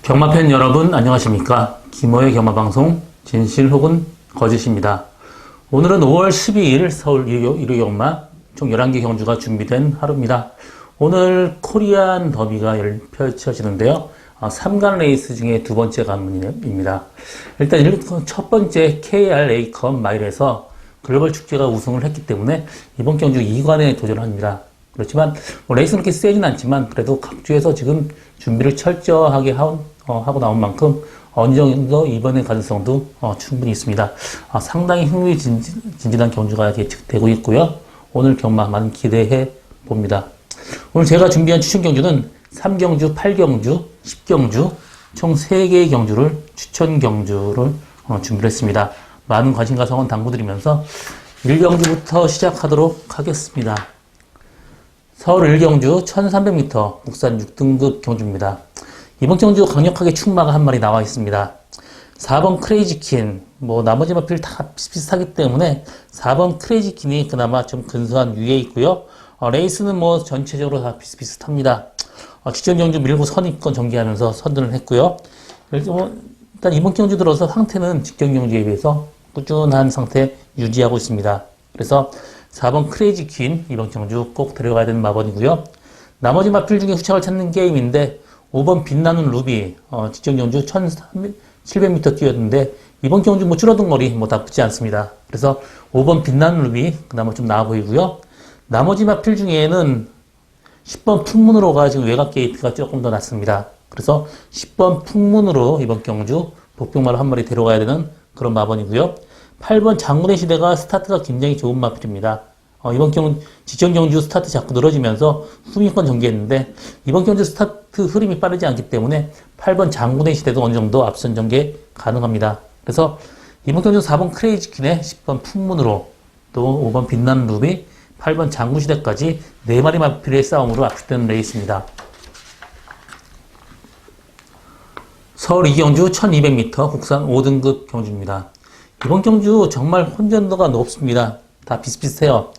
경마팬 여러분 안녕하십니까? 김호의 경마방송 진실 혹은 거짓입니다. 오늘은 5월 12일 서울 1호 경마 총 11개 경주가 준비된 하루입니다. 오늘 코리안 더비가 펼쳐지는데요. 3간 레이스 중에 두 번째 관문입니다. 일단 첫 번째 KRA컵 마일에서 글로벌 축제가 우승을 했기 때문에 이번 경주 2관에 도전을 합니다. 그렇지만 레이스는 그렇게 세진 않지만 그래도 각 주에서 지금 준비를 철저하게 하고 나온 만큼 어느 정도 이번의 가능성도 충분히 있습니다. 상당히 흥미진진한 경주가 예측되고 있고요. 오늘 경마 많은 기대해 봅니다. 오늘 제가 준비한 추천 경주는 3경주, 8경주, 10경주 총 3개의 경주를 추천 경주를 준비를 했습니다. 많은 관심과 성원 당부드리면서 1경주부터 시작하도록 하겠습니다. 서울 1경주 1300m 국산 6등급 경주입니다. 이번 경주 강력하게 축마가 한 마리 나와 있습니다. 4번 크레이지킨, 나머지 마필 다 비슷하기 때문에 4번 크레이지킨이 그나마 좀 근소한 위에 있고요. 레이스는 전체적으로 다 비슷비슷합니다. 직전 경주 밀고 선입권 전개하면서 선전을 했고요. 일단 이번 경주 들어서 상태는 직전 경주에 비해서 꾸준한 상태 유지하고 있습니다. 그래서 4번 크레이지 퀸 이번 경주 꼭 데려가야 되는 마번이고요. 나머지 마필 중에 후착을 찾는 게임인데 5번 빛나는 루비 직전 경주 1700m 뛰었는데 이번 경주 줄어든 거리 나쁘지 않습니다. 그래서 5번 빛나는 루비 그나마 좀 나아 보이고요. 나머지 마필 중에는 10번 풍문으로가 지금 외곽 게이트가 조금 더 낫습니다. 그래서 10번 풍문으로 이번 경주 복병마로 한 마리 데려가야 되는 그런 마번이고요. 8번 장군의 시대가 스타트가 굉장히 좋은 마필입니다. 이번 경주, 직전 경주 스타트 자꾸 늘어지면서 후미권 전개했는데 이번 경주 스타트 흐름이 빠르지 않기 때문에 8번 장군의 시대도 어느 정도 앞선 전개 가능합니다. 그래서 이번 경주 4번 크레이지 퀸에 10번 풍문으로 또 5번 빛나는 루비, 8번 장군 시대까지 4마리 마필의 싸움으로 압축되는 레이스입니다. 서울 2경주 1200m 국산 5등급 경주입니다. 이번 경주 정말 혼전도가 높습니다. 다 비슷비슷해요.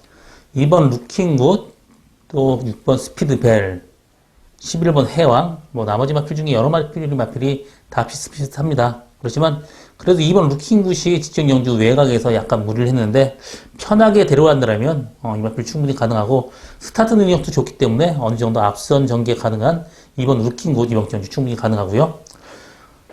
2번 루킹굿, 또 6번 스피드벨, 11번 해왕, 나머지 마필 중에 여러 마필이 다 비슷비슷합니다. 그렇지만 그래도 2번 루킹굿이 직전 경주 외곽에서 약간 무리를 했는데 편하게 데려간다면 이 마필 충분히 가능하고 스타트 능력도 좋기 때문에 어느 정도 앞선 전개 가능한 2번 루킹굿 이번 경주 충분히 가능하고요.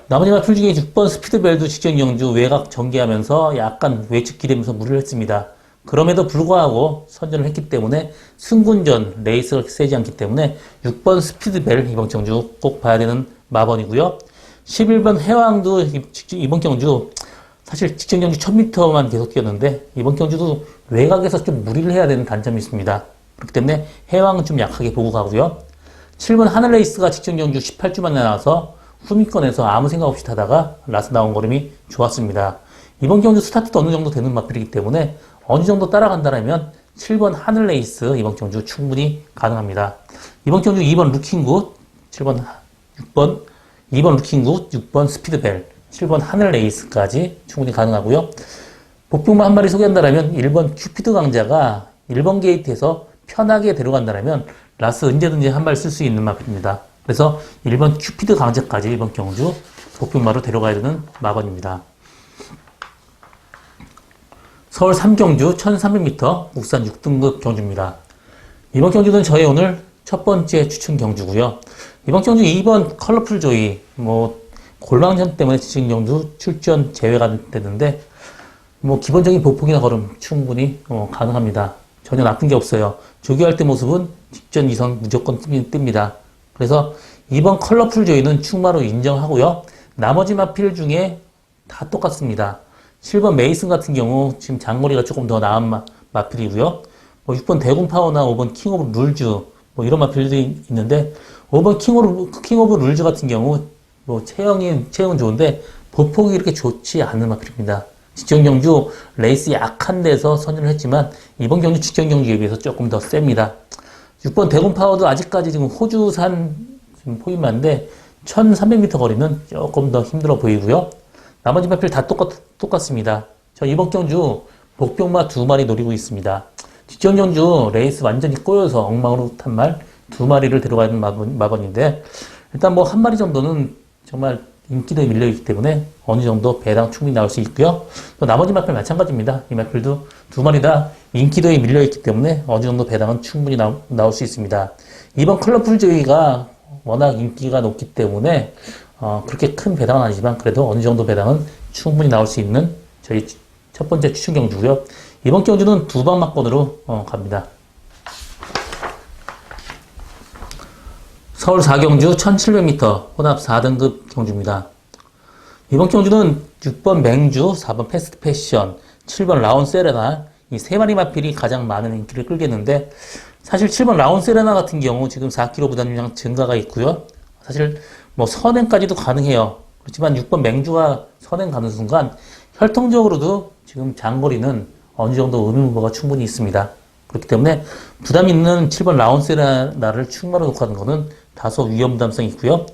나머지 마필 중에 6번 스피드벨도 직전 경주 외곽 전개하면서 약간 외측 기대면서 무리를 했습니다. 그럼에도 불구하고 선전을 했기 때문에 승군전 레이스가 세지 않기 때문에 6번 스피드벨 이번 경주 꼭 봐야 되는 마번이고요. 11번 해왕도 이번 경주 사실 직전 경주 1000m만 계속 뛰었는데 이번 경주도 외곽에서 좀 무리를 해야 되는 단점이 있습니다. 그렇기 때문에 해왕은 좀 약하게 보고 가고요. 7번 하늘레이스가 직전 경주 18주 만에 나와서 후미권에서 아무 생각 없이 타다가 라스 나온 걸음이 좋았습니다. 이번 경주 스타트도 어느 정도 되는 마필이기 때문에 어느 정도 따라간다면 7번 하늘레이스 이번 경주 충분히 가능합니다. 이번 경주 2번 루킹굿, 7번 6번, 2번 루킹굿, 6번 스피드벨, 7번 하늘레이스까지 충분히 가능하고요. 복병마 한 마리 소개한다면 1번 큐피드 강자가 1번 게이트에서 편하게 데려간다면 라스 언제든지 한 마리 쓸 수 있는 마필입니다. 그래서 1번 큐피드 강자까지 이번 경주 복병마로 데려가야 되는 마번입니다. 서울 3경주 1300m 국산 6등급 경주입니다. 이번 경주는 저희 오늘 첫 번째 추천 경주고요. 이번 경주 2번 컬러풀 조이 골망전 때문에 지금 경주 출전 제외가 됐는데 기본적인 보폭이나 걸음 충분히 가능합니다. 전혀 나쁜 게 없어요. 조기할 때 모습은 직전 이선 무조건 뜹니다. 그래서 2번 컬러풀 조이는 충마로 인정하고요. 나머지 마필 중에 다 똑같습니다. 7번 메이슨 같은 경우 지금 장거리가 조금 더 나은 마필이고요. 6번 대군파워나 5번 킹 오브 룰즈 이런 마필들이 있는데 5번 킹 오브 룰즈 같은 경우 체형은 좋은데 보폭이 이렇게 좋지 않은 마필입니다. 직전 경주 레이스 약한 데서 선전을 했지만 이번 경주 직전 경주에 비해서 조금 더 셉니다. 6번 대군파워도 아직까지 지금 호주산 포인마인데 1300m 거리는 조금 더 힘들어 보이고요. 나머지 마필 다 똑같습니다. 저 이번 경주 복병마 2마리 노리고 있습니다. 직전 경주 레이스 완전히 꼬여서 엉망으로 탄 말 2마리를 데려가야 하는 마번인데 일단 한 마리 정도는 정말 인기도에 밀려있기 때문에 어느 정도 배당 충분히 나올 수 있고요. 또 나머지 마필 마찬가지입니다. 이 마필도 두 마리 다 인기도에 밀려있기 때문에 어느 정도 배당은 충분히 나올 수 있습니다. 이번 컬러풀 조이가 워낙 인기가 높기 때문에 그렇게 큰 배당은 아니지만 그래도 어느 정도 배당은 충분히 나올 수 있는 저희 첫 번째 추천 경주고요. 이번 경주는 두 방 막권으로 갑니다. 서울 4경주 1700m 혼합 4등급 경주입니다. 이번 경주는 6번 맹주, 4번 패스트 패션, 7번 라온 세레나 이 세 마리 마필이 가장 많은 인기를 끌겠는데 사실 7번 라온 세레나 같은 경우 지금 4kg 부담량 증가가 있고요. 사실 뭐 선행까지도 가능해요. 그렇지만 6번 맹주가 선행 가는 순간 혈통적으로도 지금 장거리는 어느 정도 의미무거가 충분히 있습니다. 그렇기 때문에 부담 있는 7번 라온 세레나를 충마로 놓고 하는 것은 다소 위험 부담성이 있고요.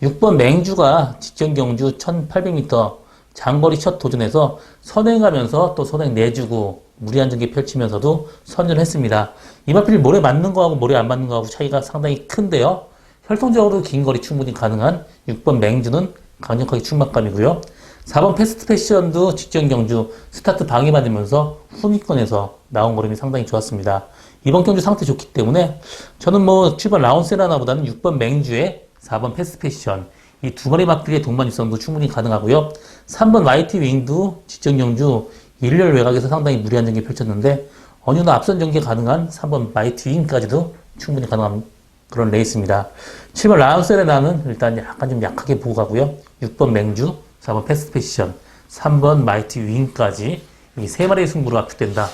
6번 맹주가 직전 경주 1800m 장거리 첫 도전에서 선행하면서 또 선행 내주고 무리한 전개 펼치면서도 선전을 했습니다. 이 마필이 모래 맞는 거하고 모래 안 맞는 거하고 차이가 상당히 큰데요. 혈통적으로 긴 거리 충분히 가능한 6번 맹주는 강력하게 충막감이고요. 4번 패스트 패션도 직전 경주 스타트 방해받으면서 후미권에서 나온 걸음이 상당히 좋았습니다. 이번 경주 상태 좋기 때문에 저는 뭐 7번 라온 세라나보다는 6번 맹주에 4번 패스트 패션 이 두 마리 마필의 동반 입성도 충분히 가능하고요. 3번 YT 윙도 직전 경주 일렬 외곽에서 상당히 무리한 전개 펼쳤는데 어느 정도 앞선 전개 가능한 3번 YT 윙까지도 충분히 가능한 그런 레이스입니다. 7번 라온 세레나는 일단 약간 좀 약하게 보고 가고요. 6번 맹주, 4번 패스트 패션, 3번 마이티 윙까지 이 세 마리의 승부로 압축된다.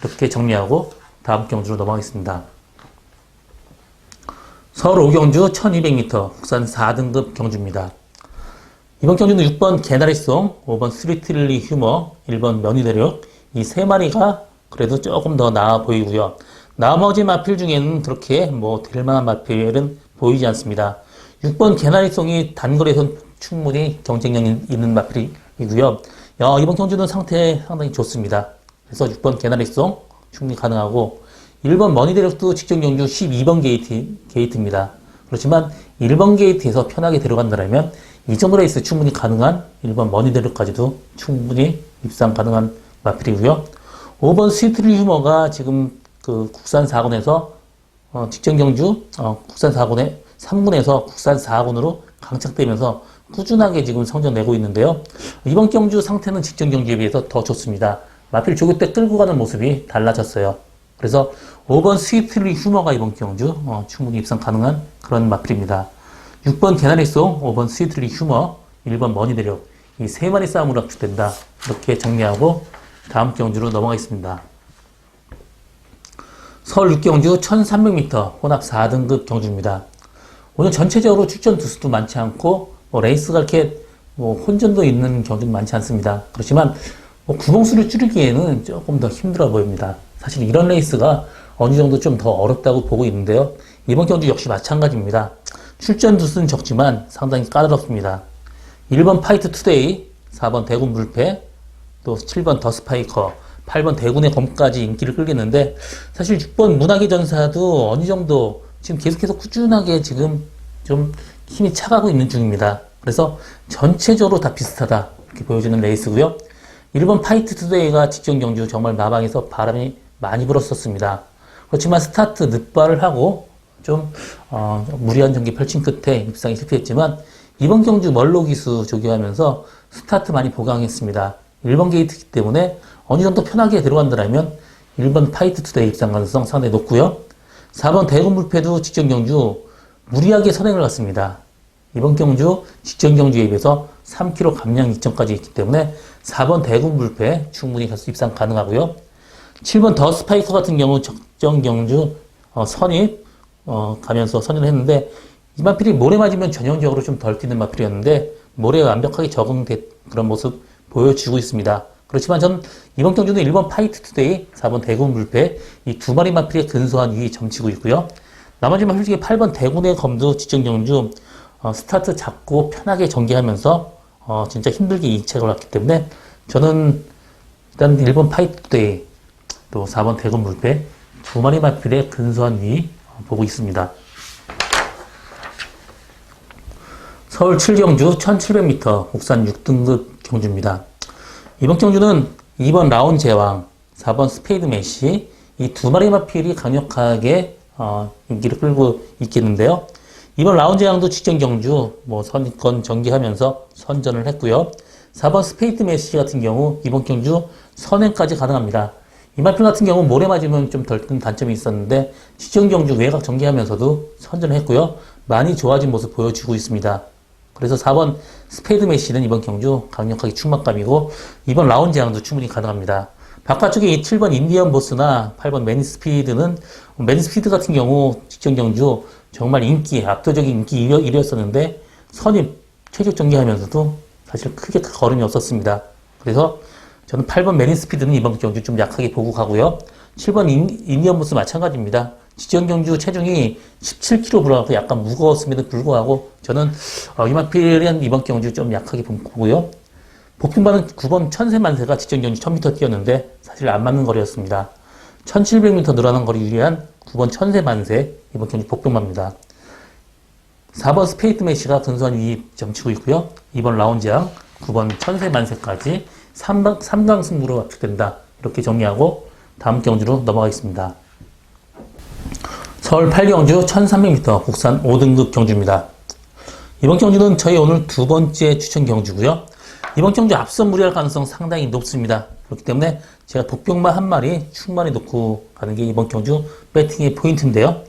이렇게 정리하고 다음 경주로 넘어가겠습니다. 서울 5경주 1200m 국산 4등급 경주입니다. 이번 경주는 6번 개나리송, 5번 스위트릴리 휴머, 1번 면이대력 이 세 마리가 그래도 조금 더 나아 보이고요. 나머지 마필 중에는 그렇게 뭐 될 만한 마필은 보이지 않습니다. 6번 개나리송이 단거리에선 충분히 경쟁력 있는 마필이고요. 이번 경주는 상태 상당히 좋습니다. 그래서 6번 개나리송 충분히 가능하고 1번 머니대력도 직전 경주 12번 게이트입니다. 그렇지만 1번 게이트에서 편하게 들어간다면 이 정도 레이스 충분히 가능한 1번 머니대력까지도 충분히 입상 가능한 마필이고요. 5번 스위트리 휴머가 지금 그 국산 4군에서 직전 경주 국산 4군에 3군에서 국산 4군으로 강착되면서 꾸준하게 지금 성적 내고 있는데요. 이번 경주 상태는 직전 경주에 비해서 더 좋습니다. 마필 조교 때 끌고 가는 모습이 달라졌어요. 그래서 5번 스위트리 휴머가 이번 경주 충분히 입상 가능한 그런 마필입니다. 6번 개나리송, 5번 스위트리 휴머, 1번 머니대력 이 세 마리 싸움으로 압축된다. 이렇게 정리하고 다음 경주로 넘어가겠습니다. 서울 6경주 1300m 혼합 4등급 경주입니다. 오늘 전체적으로 출전 두수도 많지 않고 레이스가 이렇게 혼전도 있는 경주는 많지 않습니다. 그렇지만 구봉수를 줄이기에는 조금 더 힘들어 보입니다. 사실 이런 레이스가 어느 정도 좀 더 어렵다고 보고 있는데요. 이번 경주 역시 마찬가지입니다. 출전 두수는 적지만 상당히 까다롭습니다. 1번 파이트 투데이, 4번 대군 불패, 또 7번 더 스파이커, 8번 대군의 검까지 인기를 끌겠는데 사실 6번 문학의 전사도 어느 정도 지금 계속해서 꾸준하게 지금 좀 힘이 차가고 있는 중입니다. 그래서 전체적으로 다 비슷하다 이렇게 보여지는 레이스고요. 1번 파이트 투데이가 직전 경주 정말 마방에서 바람이 많이 불었었습니다. 그렇지만 스타트 늦발을 하고 좀 무리한 전개 펼친 끝에 입상이 실패했지만 이번 경주 멀로 기수 조교하면서 스타트 많이 보강했습니다. 1번 게이트이기 때문에 어느 정도 편하게 들어간다면 1번 파이트 투데이 입상 가능성 상당히 높고요. 4번 대군 불패도 직전 경주 무리하게 선행을 갔습니다. 이번 경주 직전 경주에 비해서 3kg 감량 이점까지 있기 때문에 4번 대군 불패 충분히 입상 가능하고요. 7번 더 스파이커 같은 경우 적정 경주 선입 가면서 선임을 했는데 이 마필이 모래 맞으면 전형적으로 좀 덜 뛰는 마필이었는데 모래에 완벽하게 적응된 그런 모습 보여주고 있습니다. 그렇지만 전 이번 경주는 1번 파이트 투데이, 4번 대군 불패 이 두 마리 마필의 근소한 위에 점치고 있고요. 나머지 마필 중에 8번 대군의 검도 직전 경주 스타트 잡고 편하게 전개하면서 진짜 힘들게 이책을 왔기 때문에 저는 일단 1번 파이트 투데이 또 4번 대군 불패 두 마리 마필의 근소한 위 보고 있습니다. 서울 7경주 1700m 국산 6등급 경주입니다. 이번 경주는 2번 라운 제왕, 4번 스페이드 메시 이 두 마리 마필이 강력하게 인기를 끌고 있겠는데요. 이번 라운 제왕도 직전 경주 선입권 전개하면서 선전을 했고요. 4번 스페이드 메시 같은 경우 이번 경주 선행까지 가능합니다. 이 마필 같은 경우 모래 맞으면 좀 덜 뜬 단점이 있었는데 직전 경주 외곽 전개하면서도 선전을 했고요. 많이 좋아진 모습 보여주고 있습니다. 그래서 4번 스페이드 메시는 이번 경주 강력하게 충만감이고 이번 라운 제왕도 충분히 가능합니다. 바깥쪽에 이 7번 인디언 보스나 8번 매니스피드는 매니스피드 같은 경우 직전 경주 정말 압도적인 인기 1위였었는데 선입 최적 전개하면서도 사실 크게 걸음이 없었습니다. 그래서 저는 8번 매니스피드는 이번 경주 좀 약하게 보고 가고요. 7번 인디언 보스 마찬가지입니다. 직전 경주 체중이 17kg 불어가고 약간 무거웠음에도 불구하고 저는 이마필은 이번 경주 좀 약하게 보고요. 복중반은 9번 천세만세가 직전 경주 1000m 뛰었는데 사실 안 맞는 거리였습니다. 1700m 늘어난 거리 유리한 9번 천세만세 이번 경주 복병마입니다. 4번 스페이드 메시가 근소한 위입 점치고 있고요. 2번 라운지앙 9번 천세만세까지 3강 승부로 압축된다. 이렇게 정리하고 다음 경주로 넘어가겠습니다. 서울 8경주 1300m 국산 5등급 경주입니다. 이번 경주는 저희 오늘 두 번째 추천 경주고요. 이번 경주 앞선 무리할 가능성 상당히 높습니다. 그렇기 때문에 제가 복병마 한 마리 충분히 놓고 가는 게 이번 경주 배팅의 포인트인데요.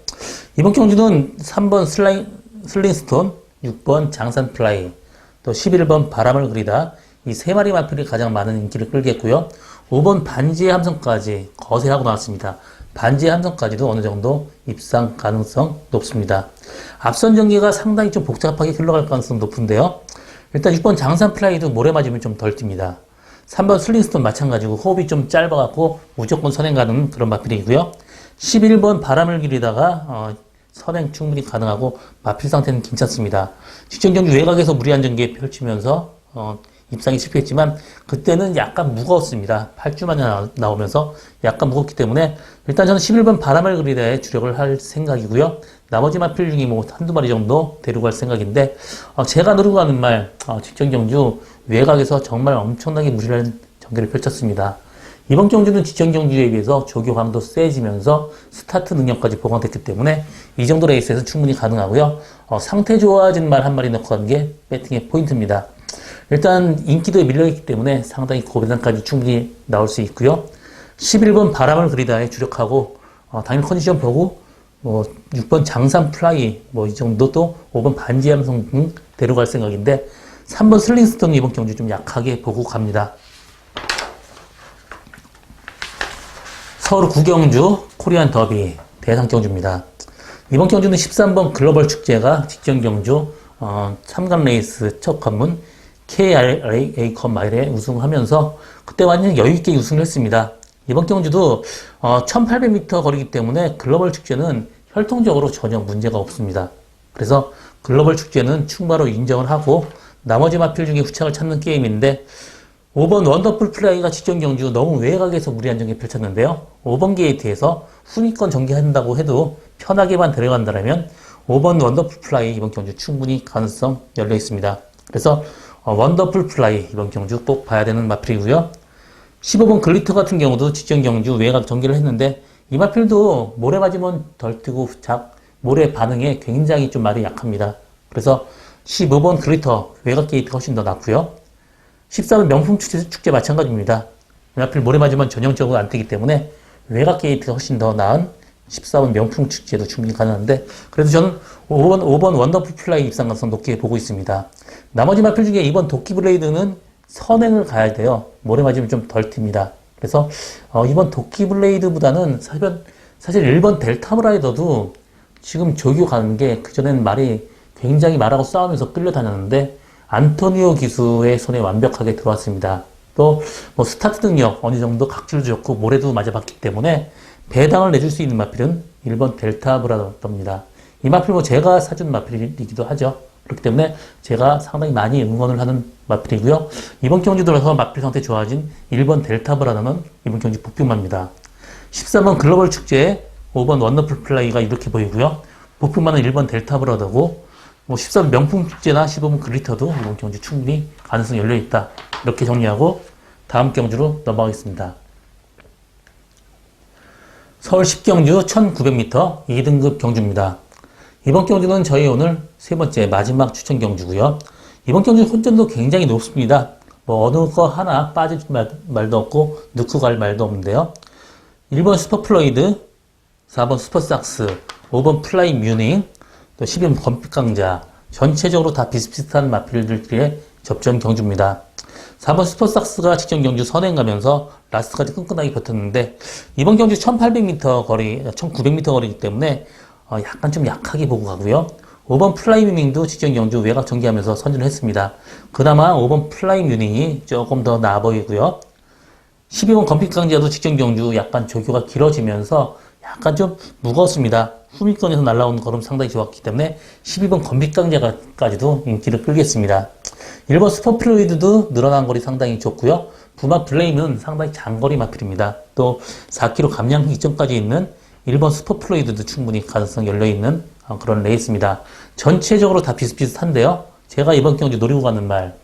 이번 경주는 3번 슬링스톤, 6번 장산 플라이, 또 11번 바람을 그리다 이 세 마리 마필이 가장 많은 인기를 끌겠고요. 5번 반지의 함성까지 거세하고 나왔습니다. 반지의 함성까지도 어느 정도 입상 가능성 높습니다. 앞선 전개가 상당히 좀 복잡하게 흘러갈 가능성 높은데요. 일단 6번 장산 플라이도 모래 맞으면 좀 덜 뜁니다. 3번 슬링스톤 마찬가지고 호흡이 좀 짧아갖고 무조건 선행 가는 그런 마필이고요. 11번 바람을 기리다가 선행 충분히 가능하고 마필 상태는 괜찮습니다. 직전 경주 외곽에서 무리한 전개 펼치면서 입상이 실패했지만 그때는 약간 무거웠습니다. 8주 만에 나오면서 약간 무겁기 때문에 일단 저는 11번 바람을 그리다에 주력을 할 생각이고요. 나머지 마필 중에 한두 마리 정도 데리고 갈 생각인데 제가 누르고 가는 말 직전 경주 외곽에서 정말 엄청나게 무리한 전개를 펼쳤습니다. 이번 경주는 직전 경주에 비해서 조교강도 세지면서 스타트 능력까지 보강됐기 때문에 이 정도 레이스에서 충분히 가능하고요. 상태 좋아진 말 한 마리 넣고 가는 게 배팅의 포인트입니다. 일단 인기도에 밀려있기 때문에 상당히 고배당까지 충분히 나올 수 있고요. 11번 바람을 그리다에 주력하고 당일 컨디션 보고 6번 장산 플라이 이 정도 또 5번 반지 함성 등 데려갈 생각인데 3번 슬링스톤 이번 경주 좀 약하게 보고 갑니다. 서울 9경주 코리안 더비 대상 경주입니다. 이번 경주는 13번 글로벌 축제가 직전 경주 3강 레이스 첫 관문 KRA컵 마일에 우승하면서 그때 완전 여유있게 우승을 했습니다. 이번 경주도 1800m 거리기 때문에 글로벌 축제는 혈통적으로 전혀 문제가 없습니다. 그래서 글로벌 축제는 충바로 인정을 하고 나머지 마필 중에 후착을 찾는 게임인데 5번 원더풀 플라이가 직전 경주 너무 외곽에서 무리한 전개 펼쳤는데요. 5번 게이트에서 순위권 전개한다고 해도 편하게만 데려간다면 5번 원더풀 플라이 이번 경주 충분히 가능성 열려 있습니다. 그래서 원더풀 플라이 이번 경주 꼭 봐야 되는 마필이고요. 15번 글리터 같은 경우도 직전 경주 외곽 전개를 했는데 이 마필도 모래 맞으면 덜 뜨고 모래 반응에 굉장히 좀 말이 약합니다. 그래서 15번 글리터 외곽 게이트가 훨씬 더 낫고요. 14번 명품 축제 마찬가지입니다. 이 마필 모래 맞으면 전형적으로 안 뜨기 때문에 외곽 게이트가 훨씬 더 나은 14번 명품 축제도 충분히 가능한데 그래도 저는 5번 원더풀 플라이 입상 가능성 높게 보고 있습니다. 나머지 마필 중에 2번 도끼 블레이드는 선행을 가야 돼요. 모래 맞으면 좀 덜 튑니다. 그래서 이번 도끼 블레이드보다는 사실 1번 델타 브라이더도 지금 조교 가는 게 그전에는 말이 굉장히 말하고 싸우면서 끌려다녔는데 안토니오 기수의 손에 완벽하게 들어왔습니다. 또 스타트 능력 어느 정도 각질도 좋고 모래도 맞아봤기 때문에 배당을 내줄 수 있는 마필은 1번 델타 브라더입니다. 이 마필 제가 사준 마필이기도 하죠. 그렇기 때문에 제가 상당히 많이 응원을 하는 마필이고요. 이번 경주 들어서 마필 상태 좋아진 1번 델타 브라더는 이번 경주 복병마입니다. 13번 글로벌 축제 5번 원더풀 플라이가 이렇게 보이고요. 복병마는 1번 델타 브라더고 뭐 13 명품 축제나 15분 그리터도 이번 경주 충분히 가능성이 열려있다. 이렇게 정리하고 다음 경주로 넘어가겠습니다. 서울 10경주 1900m 2등급 경주입니다. 이번 경주는 저희 오늘 세 번째 마지막 추천 경주고요. 이번 경주 혼전도 굉장히 높습니다. 뭐 어느 거 하나 빠질 말도 없고 넣고 갈 말도 없는데요. 1번 슈퍼플로이드, 4번 슈퍼삭스, 5번 플라이 뮤닝, 또 12번 검빛강자, 전체적으로 다 비슷비슷한 마필들끼리의 접전 경주입니다. 4번 슈퍼삭스가 직전 경주 선행 가면서 라스트까지 끈끈하게 버텼는데 이번 경주 1800m 거리, 1900m 거리이기 때문에 약간 좀 약하게 보고 가고요. 5번 플라이 뮤닝도 직전 경주 외곽 전개하면서 선전을 했습니다. 그나마 5번 플라이 뮤닝이 조금 더 나아 보이고요. 12번 검빛강자도 직전 경주 약간 조교가 길어지면서 약간 좀 무거웠습니다. 후미권에서 날라온 걸음 상당히 좋았기 때문에 12번 검빛강자까지도 인기를 끌겠습니다. 1번 슈퍼플루이드도 늘어난 거리 상당히 좋고요. 부마 블레임은 상당히 장거리 마필입니다. 또 4km 감량 이점까지 있는 1번 슈퍼플루이드도 충분히 가능성 열려있는 그런 레이스입니다. 전체적으로 다 비슷비슷한데요. 제가 이번 경주 노리고 가는 말,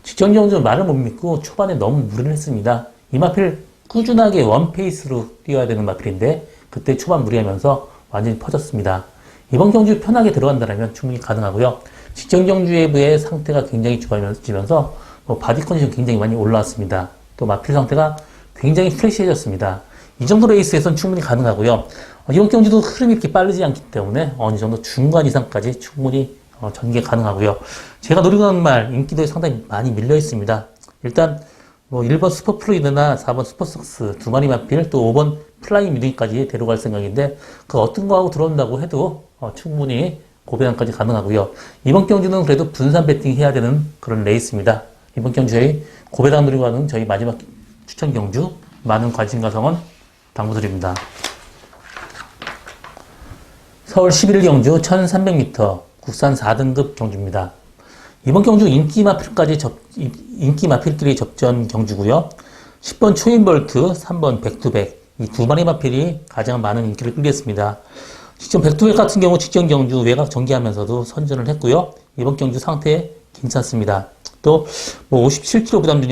직전 경주 말을 못 믿고 초반에 너무 무리를 했습니다. 이 마필 꾸준하게 원페이스로 뛰어야 되는 마필인데 그때 초반 무리하면서 완전히 퍼졌습니다. 이번 경주 편하게 들어간다면 충분히 가능하고요. 직전 경주에 비해 상태가 굉장히 좋아지면서 바디 컨디션 굉장히 많이 올라왔습니다. 또 마필 상태가 굉장히 프레시해졌습니다. 이 정도 레이스에서는 충분히 가능하고요. 이번 경주도 흐름이 이렇게 빠르지 않기 때문에 어느 정도 중간 이상까지 충분히 전개 가능하고요. 제가 노리고 가는 말 인기도에 상당히 많이 밀려 있습니다. 일단 1번 슈퍼플루이드나 4번 슈퍼삭스 두 마리 마필 또 5번 플라이 뮤딩까지 데려갈 생각인데 그 어떤 거하고 들어온다고 해도 충분히 고배당까지 가능하고요. 이번 경주는 그래도 분산 배팅 해야 되는 그런 레이스입니다. 이번 경주 저희 고배당 노리고 가는 저희 마지막 추천 경주 많은 관심과 성원 당부드립니다. 서울 11경주 1300m 국산 4등급 경주입니다. 이번 경주 인기 마필끼리 접전 경주고요. 10번 초인볼트, 3번 백투백 이 두 마리 마필이 가장 많은 인기를 끌겠습니다. 직전 백투백 같은 경우 직전 경주 외곽 전개하면서도 선전을 했고요. 이번 경주 상태 괜찮습니다. 또 57kg 부담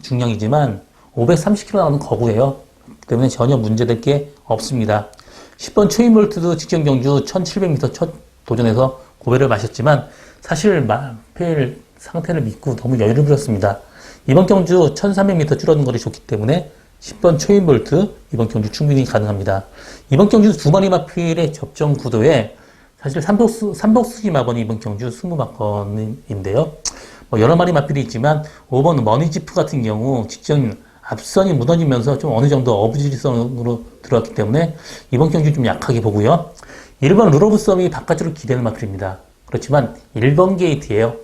중량이지만 530kg 나가는 거구예요. 때문에 전혀 문제될 게 없습니다. 10번 초인볼트도 직전 경주 1700m 첫 도전에서 고배를 마셨지만 사실 마필 상태를 믿고 너무 여유를 부렸습니다. 이번 경주 1300m 줄어든 거리 좋기 때문에 10번 초인볼트 이번 경주 충분히 가능합니다. 이번 경주 두 마리 마필의 접전 구도에 사실 삼복수기 마번이 이번 경주 승부마건인데요. 여러 마리 마필이 있지만 5번 머니지프 같은 경우 직전 앞선이 무너지면서 좀 어느 정도 어부지리성으로 들어왔기 때문에 이번 경주 좀 약하게 보고요. 1번 루로브썸이 바깥쪽으로 기대는 마필입니다. 그렇지만 1번 게이트예요.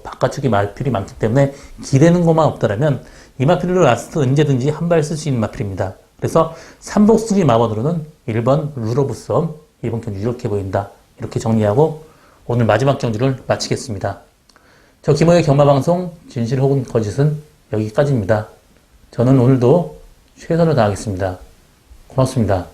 바깥쪽에 마필이 많기 때문에 기대는 것만 없다라면 이 마필로 라스트 언제든지 한 발 쓸 수 있는 마필입니다. 그래서 삼복수기 마번으로는 1번 루로브썸 이번 경주 이렇게 보인다. 이렇게 정리하고 오늘 마지막 경주를 마치겠습니다. 저 김호의 경마방송 진실 혹은 거짓은 여기까지입니다. 저는 오늘도 최선을 다하겠습니다. 고맙습니다.